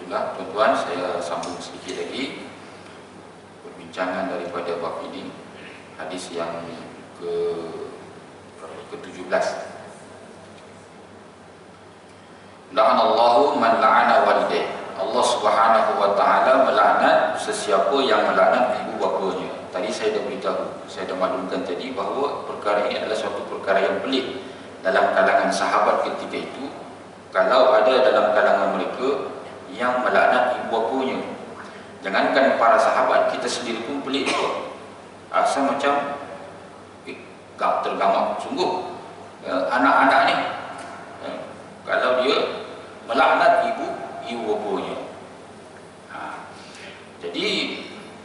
Alhamdulillah, tuan-tuan, saya sambung sedikit lagi perbincangan daripada bab ini, hadis yang ke-17. La'anallahu man la'ana walidayh. Allah Subhanahu wa taala melaknat sesiapa yang melaknat ibu bapanya. Tadi saya dah beritahu, saya dah maklumkan tadi bahawa perkara ini adalah suatu perkara yang pelik dalam kalangan sahabat ketika itu. Kalau ada dalam kalangan mereka yang melaknat ibu bapanya, jangankan para sahabat, kita sendiri pun pelik juga. Rasa macam gak tergamak sungguh anak-anak ni kalau dia melaknat ibu bapanya. Jadi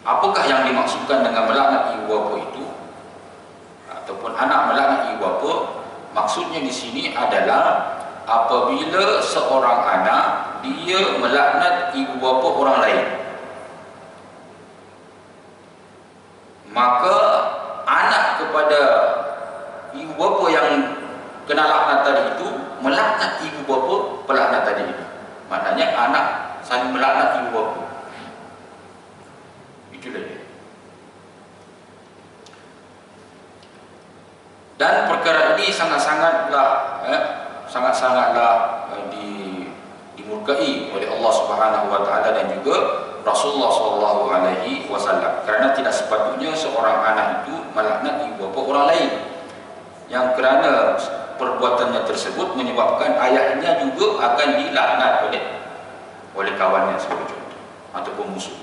apakah yang dimaksudkan dengan melaknat ibu bapa itu, ataupun anak melaknat ibu bapa? Maksudnya di sini adalah apabila seorang anak dia melaknat ibu bapa orang lain, maka anak kepada ibu bapa yang kena laknat tadi itu melaknat ibu bapa pelaknat tadi itu. Maknanya anak saling melaknat ibu bapa. Itulah dia. Dan perkara ini sangat-sangatlah dimurkai oleh Allah Subhanahu wa taala dan juga Rasulullah sallallahu alaihi wasallam, kerana tidak sepatutnya seorang anak itu melaknat ibu bapa orang lain yang kerana perbuatannya tersebut menyebabkan ayahnya juga akan dilaknat oleh kawannya sebagai contoh ataupun musuh.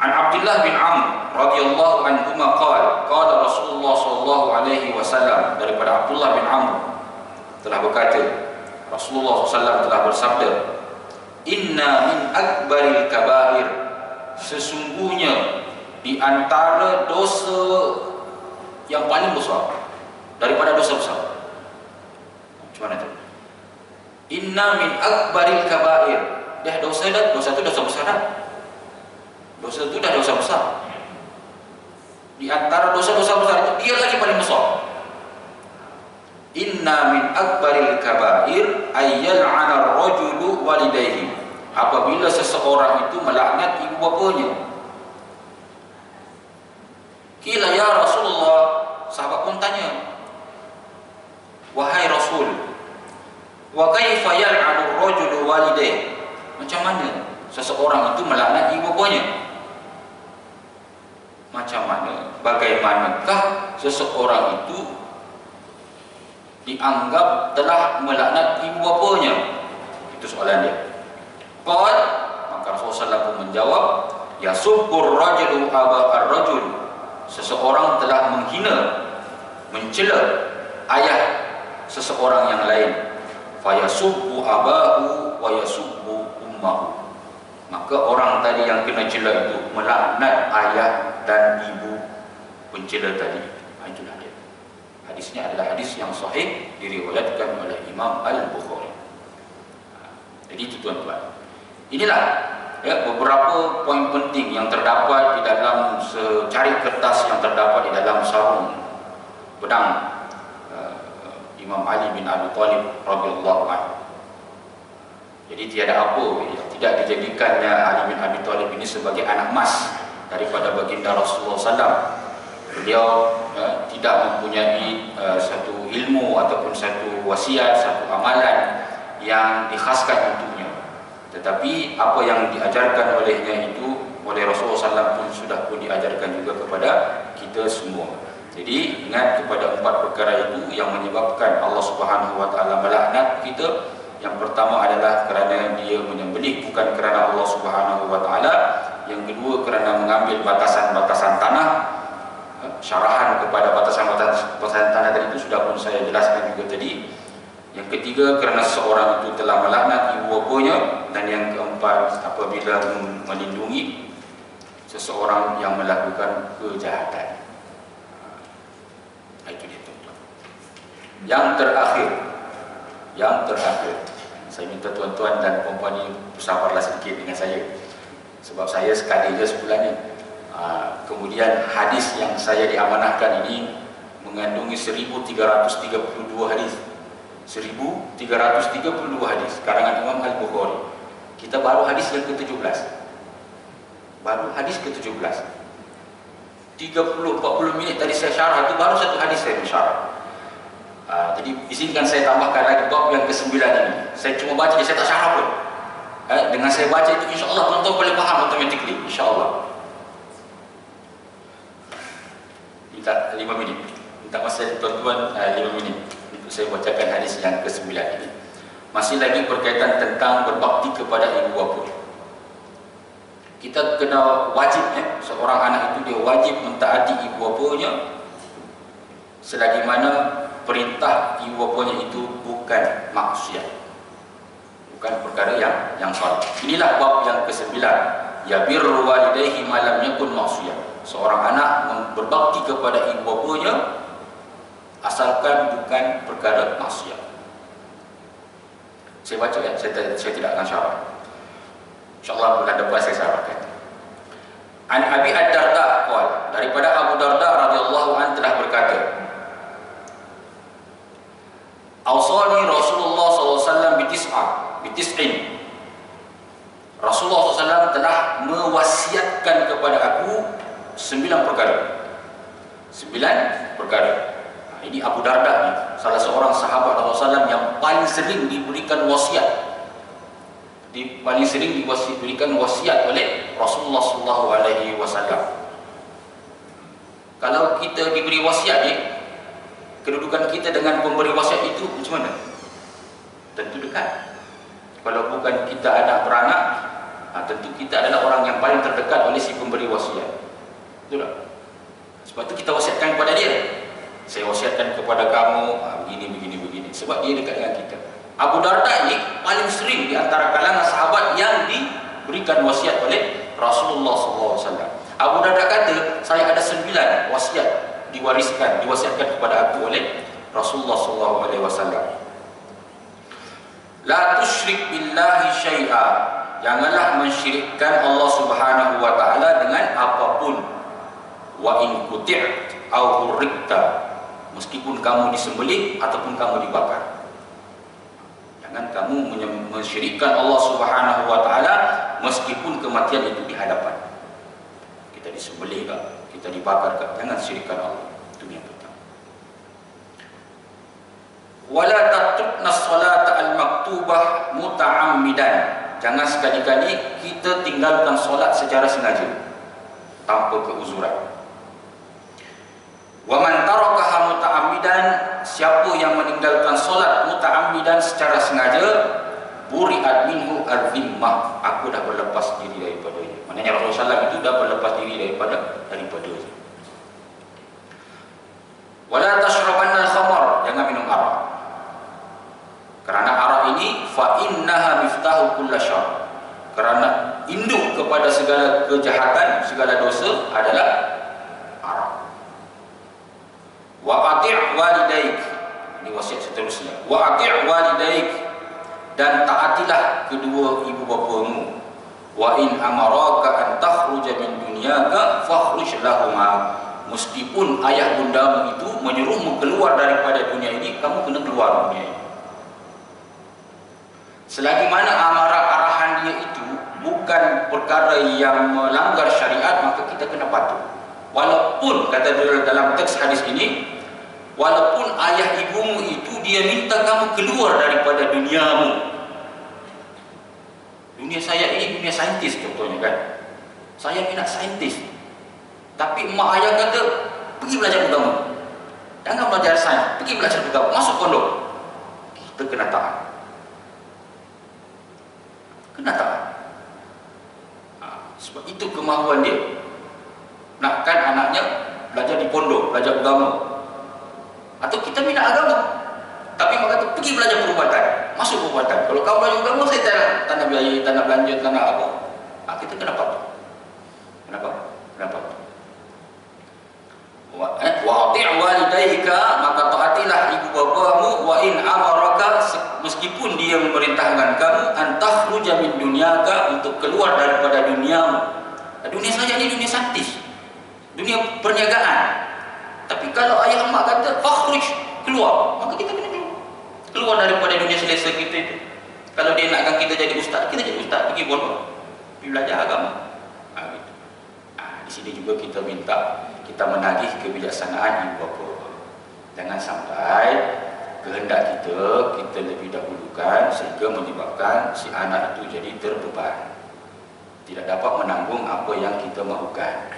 An Abdullah bin Amr radhiyallahu anhu qala Rasulullah sallallahu alaihi wasallam, daripada Abdullah bin Amr telah berkata, Rasulullah SAW telah bersabda, inna min akbaril kabair, sesungguhnya di antara dosa yang paling besar daripada dosa besar. Macam mana tu? Inna min akbaril kabair, dosa tu dosa besar dah. Dosa itu dah dosa besar. Di antara dosa-dosa besar itu dia lagi paling besar. Inna min akbaril kabair ayyal'ana ar-rajulu walidayhi, apabila seseorang itu melaknat ibu bapanya. Qila ya Rasulullah, sahabat pun tanya, wahai Rasul, wa kaifa yal'anu ar-rajulu walidayhi, macam mana seseorang itu melaknat ibu bapanya? Macam mana, bagaimanakah seseorang itu dianggap telah melaknat ibu bapanya? Itu soalan dia. Qal, maka Rasulullah pun menjawab, yasubbur rajulu aba ar-rajul, seseorang telah menghina, mencela ayah seseorang yang lain. Fayasubbu abahu wa yasubbu ummahu, maka orang tadi yang kena cela itu melaknat ayah dan ibu pencela tadi. Itulah dia. Hadisnya adalah hadis yang sahih, diriwayatkan oleh Imam Al-Bukhari. Jadi itu tuan-tuan, inilah beberapa poin penting yang terdapat di dalam secari kertas yang terdapat di dalam sarung pedang Imam Ali bin Abi Thalib radhiyallahu anhu. Jadi tiada apa, tidak dijadikannya Ali bin Abi Thalib ini sebagai anak emas daripada baginda Rasulullah SAW. Beliau tidak mempunyai satu ilmu ataupun satu wasiat, satu amalan yang dikhaskan untuknya. Tetapi apa yang diajarkan olehnya itu, oleh Rasulullah SAW pun sudah pun diajarkan juga kepada kita semua. Jadi ingat kepada 4 perkara itu yang menyebabkan Allah Subhanahu wa taala melaknat kita. Yang pertama adalah kerana dia menyembelih bukan kerana Allah Subhanahu wa taala. Yang kedua kerana mengambil batasan-batasan tanah. Syarahan kepada batasan-batasan tanah tadi itu sudah pun saya jelaskan juga tadi. Yang ketiga kerana seorang itu telah melaknat ibu bapanya. Dan yang keempat apabila melindungi seseorang yang melakukan kejahatan. Itu dia tuan-tuan. Yang terakhir, saya minta tuan-tuan dan puan-puan ini bersabarlah sedikit dengan saya, sebab saya sekali je sebulan ni. Kemudian hadis yang saya diamanahkan ini mengandungi 1332 hadis. 1332 hadis karangan Imam Al-Bukhari. Kita baru hadis yang ke-17. Baru hadis ke-17. 30-40 minit tadi saya syarah, itu baru satu hadis saya mensyarah. Jadi izinkan saya tambahkan lagi bab yang ke-9 ini. Saya cuma baca, saya tak syarah pun. Dengan saya baca itu insya-Allah tuan-tuan boleh faham automatically, insya-Allah. Minta 5 minit. Minta masa tuan-tuan 5 minit untuk saya bacakan hadis yang ke-9 ini. Masih lagi berkaitan tentang berbakti kepada ibu bapa. Kita kena wajib, seorang anak itu dia wajib mentaati ibu bapanya selagi mana perintah ibu bapanya itu bukan maksiat, bukan perkara yang salah. Inilah bab yang ke-9, ya birru walidayhi ma lam yakun maksiat. Seorang anak berbakti kepada ibu bapanya asalkan bukan perkara maksiat. Saya baca ya, saya tidak akan syarah. InsyaAllah bulan depan saya syarahkan. An Abi Ad-Darda qala, daripada Abu Darda radhiyallahu anhu telah berkata, Awsani Rasulullah SAW bitis'in. Rasulullah SAW telah mewasiatkan kepada aku 9 perkara. 9 perkara. Ini Abu Darda ni, salah seorang sahabat Rasulullah SAW yang paling sering diberikan wasiat. Paling sering diberikan wasiat oleh Rasulullah SAW. Kalau kita diberi wasiat ni, kedudukan kita dengan pemberi wasiat itu macam mana? Tentu dekat. Kalau bukan kita anak beranak, tentu kita adalah orang yang paling terdekat oleh si pemberi wasiat. Betul tak? Sebab itu kita wasiatkan kepada dia. Saya wasiatkan kepada kamu begini. Sebab dia dekat dengan kita. Abu Darda ini paling sering di antara kalangan sahabat yang diberikan wasiat oleh Rasulullah SAW. Abu Darda kata, saya ada 9 wasiat diwasiatkan kepada aku oleh Rasulullah SAW. La tusyrik billahi syai'a. Janganlah mensyirikkan Allah Subhanahu wa taala dengan apapun. Wa in kuti' au hurrikta. Meskipun kamu disembelih ataupun kamu dibakar. Jangan kamu mensyirikkan Allah Subhanahu wa taala meskipun kematian itu di hadapan. Kita disembelih ke, kita dibakar ke, jangan syirikkan Allah. Itu yang pertama. Wala tatrukna as-salata al-maktubah muta'ammidan. Jangan sekali-kali kita tinggalkan solat secara sengaja tanpa keuzuran. Wa man tarakaha muta'ammidan, siapa yang meninggalkan solat muta'ammidan secara sengaja, buri'at minhu al-zimmah, aku dah berlepas diri daripadanya. Maknanya Rasulullah SAW itu dah berlepas diri daripadanya. Wala tashrabanna al-khamar, jangan minum arak. Kerana arak ini fa innaha miftahu kulli syarr. Kerana induk kepada segala kejahatan, segala dosa adalah arak. Wa ati' walidaik, ini wasiat seterusnya. Wa ati' walidaik, dan taatilah kedua ibu bapamu. Wa in amaraka an takhruja min dunyaka fakhruj lahuma. Meskipun ayah bundamu itu menyuruhmu keluar daripada dunia ini, kamu kena keluar dunia ini. Selagi mana arahan dia itu bukan perkara yang melanggar syariat, maka kita kena patuh. Walaupun kata dalam teks hadis ini, walaupun ayah ibumu itu dia minta kamu keluar daripada duniamu. Dunia saya ini dunia saintis contohnya kan. Saya minat saintis. Tapi mak ayah kata, pergi belajar agama. Jangan belajar sains, pergi belajar agama, masuk pondok. Kita kena taat. Kena taat. Sebab itu kemahuan dia. Nakkan anaknya belajar di pondok, belajar agama. Atau kita minat agama, tapi mak kata pergi belajar perubatan, masuk perubatan. Kalau kau belajar agama, saya tak nak biaya, tak nak belanja, tak nak apa. Kita kena patuh. Kenapa? Wa ati' walidayka, maka taatilah ibu bapamu. Wa in amaraka, meskipun dia memerintahkan kamu, antakhruja min dunyaka, untuk keluar daripada duniamu. Dunia saja ini dunia saintis, dunia perniagaan. Tapi kalau ayah mak kata fakhruj, keluar, maka kita kena keluar daripada dunia selesa kita itu. Kalau dia nakkan kita jadi ustaz, kita jadi ustaz, pergi pondok, pergi belajar agama. Gitu. Di sini juga kita minta, kita menagih kebijaksanaan ibu bapa. Jangan sampai kehendak kita lebih dahulukan sehingga menyebabkan si anak itu jadi terbeban, tidak dapat menanggung apa yang kita mahukan.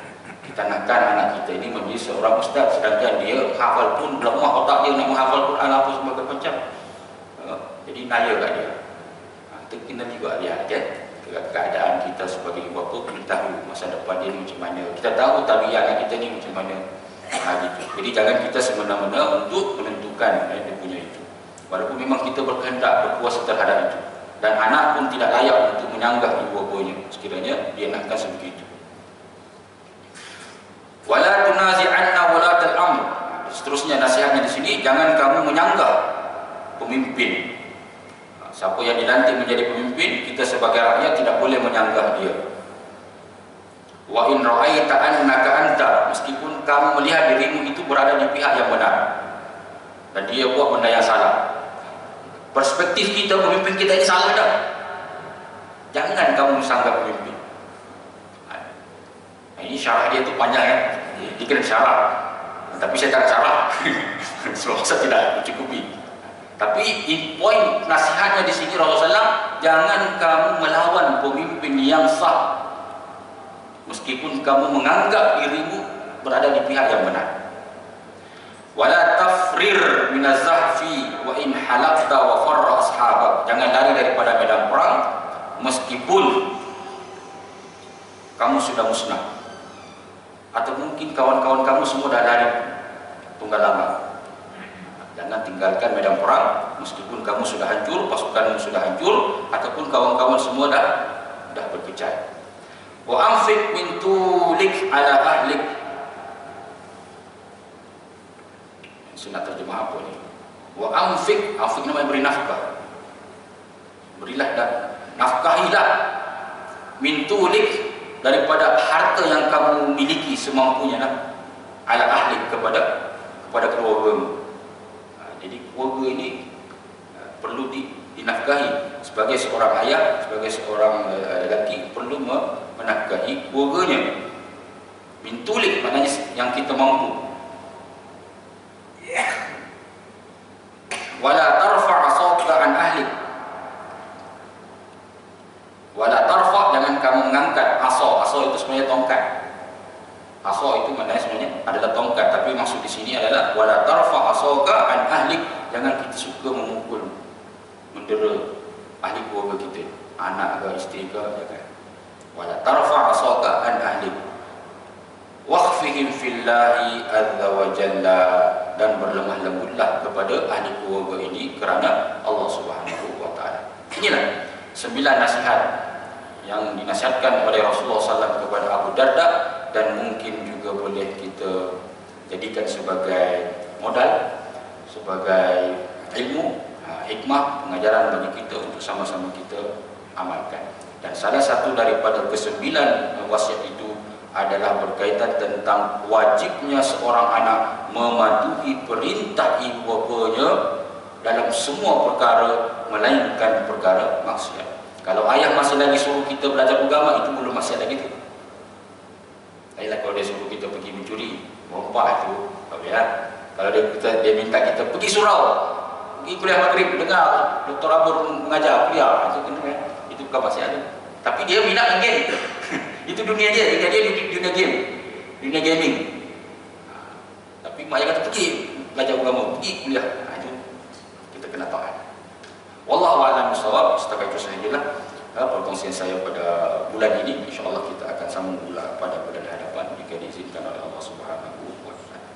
Kita nakkan anak kita ini menjadi seorang ustaz, sedangkan dia hafal pun lemah otak dia nak menghafal Quran apa sebagainya macam. Jadi naya kat dia. Itu kena juga lihat keadaan kita sebagai ibu bapa, kita tahu masa depan dia ni macam mana. Kita tahu tabiat anak kita ni macam mana. Gitu. Jadi jangan kita semena-mena untuk menentukan dia punya itu. Walaupun memang kita berkehendak berkuasa terhadap itu. Dan anak pun tidak layak untuk menyanggah ibu bapanya sekiranya dia nakkan sebegitu. Wala tunazi'anna walatal amr. Seterusnya nasihatnya di sini, jangan kamu menyanggah pemimpin. Siapa yang dilantik menjadi pemimpin, kita sebagai rakyat tidak boleh menyanggah dia. Wa in ra'aita annaka anta, meskipun kamu melihat dirimu itu berada di pihak yang benar dan dia buat benda yang salah. Perspektif kita, pemimpin kita ini salah dah. Jangan kamu sanggah pemimpin. Ini syarah dia tu panjang ya. Dia kena syarah. Tapi saya tak syarah. Sebab saya tidak mencukupi. Tapi poin nasihatnya di sini Rasulullah SAW, jangan kamu melawan pemimpin yang sah meskipun kamu menganggap dirimu berada di pihak yang benar. Wala tafrir minaz zahfi wa in halaqta wa farra ashabak. Jangan lari daripada medan perang meskipun kamu sudah musnah, atau mungkin kawan-kawan kamu semua dah lari tunggal lama. Jangan tinggalkan medan perang meskipun kamu sudah hancur, pasukanmu sudah hancur, ataupun kawan-kawan semua dah berkecai. Wa anfiq min tulik ala ahlik. Saya nak terjemah apa ni? Wa anfiq namanya beri nafkah. Berilah dan nafkahilah min tulik, daripada harta yang kamu miliki semampunya, ala ahlik, kepada keluargamu. Jadi keluarga ini perlu dinafkahi. Sebagai seorang ayah, sebagai seorang lelaki, perlu menafkahi keluarganya. Min tulik maknanya yang kita mampu. Wala tarfa' sawtka an ahlik. Wala tarfa', jangan kamu mengangkat asa. Asa itu sebenarnya tongkat. Asa itu maknanya sebenarnya adalah tongkat, tapi maksud di sini adalah wala tarfa' asaka an ahlik. Jangan kita suka memukul, mendera ahli keluarga kita, anak ke isteri ke, jangan. Wala tarfa' asaka an ahlik. Wakhfihim fillahi azza wa jalla, dan berlemah lembutlah kepada ahli keluarga ini kerana Allah Subhanahu wa taala. Inilah 9 nasihat yang dinasihatkan oleh Rasulullah SAW kepada Abu Darda, dan mungkin juga boleh kita jadikan sebagai modal, sebagai ilmu, hikmah, pengajaran bagi kita untuk sama-sama kita amalkan. Dan salah satu daripada ke-9 wasiat itu adalah berkaitan tentang wajibnya seorang anak mematuhi perintah ibu bapanya dalam semua perkara, melainkan perkara maksiat. Kalau ayah masih lagi suruh kita belajar agama, itu belum maksiat lagi tu. Lainlah kalau dia suruh kita pergi mencuri, merompak itu, ya. Kalau dia minta kita pergi surau, pergi kuliah maghrib, dengar Dr. Abur mengajar kuliah, itu kena, ya. Itu bukan maksiat tu. Tapi dia minat game. Itu dunia dia dunia game, dunia gaming. Tapi mak kata pergi belajar agama, pergi kuliah, itu kita kena taat. Wallahu a'lam bishawab. Setakat itu sahajalah perkongsian saya pada bulan ini. InsyaAllah kita akan sambung pula pada bulan hadapan jika diizinkan oleh Allah Subhanahu wa taala.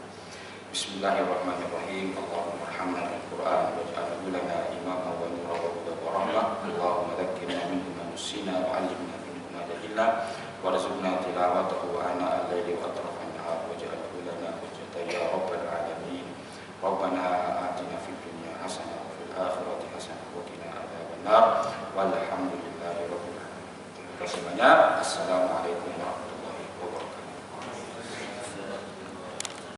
Bismillahirrahmanirrahim. Allahumma arhamna bil Qur'an waj'alhu lana imaman wa nuran wa hudan wa rahmah. Allahumma dzakkirna minhu ma nusina wa 'allimna minhu ma jahilna warzuqna tilawatahu ana al-laili wa atrafan nahar waj'alhu lana hujjatan ya rabbal alamin. Rabbana atina fid dunya hasanah wa fil akhirati hasanah wa qina adzabannar. Walhamdulillahi rabbil alamin. Terima kasih banyak. Assalamualaikum warahmatullahi wabarakatuh.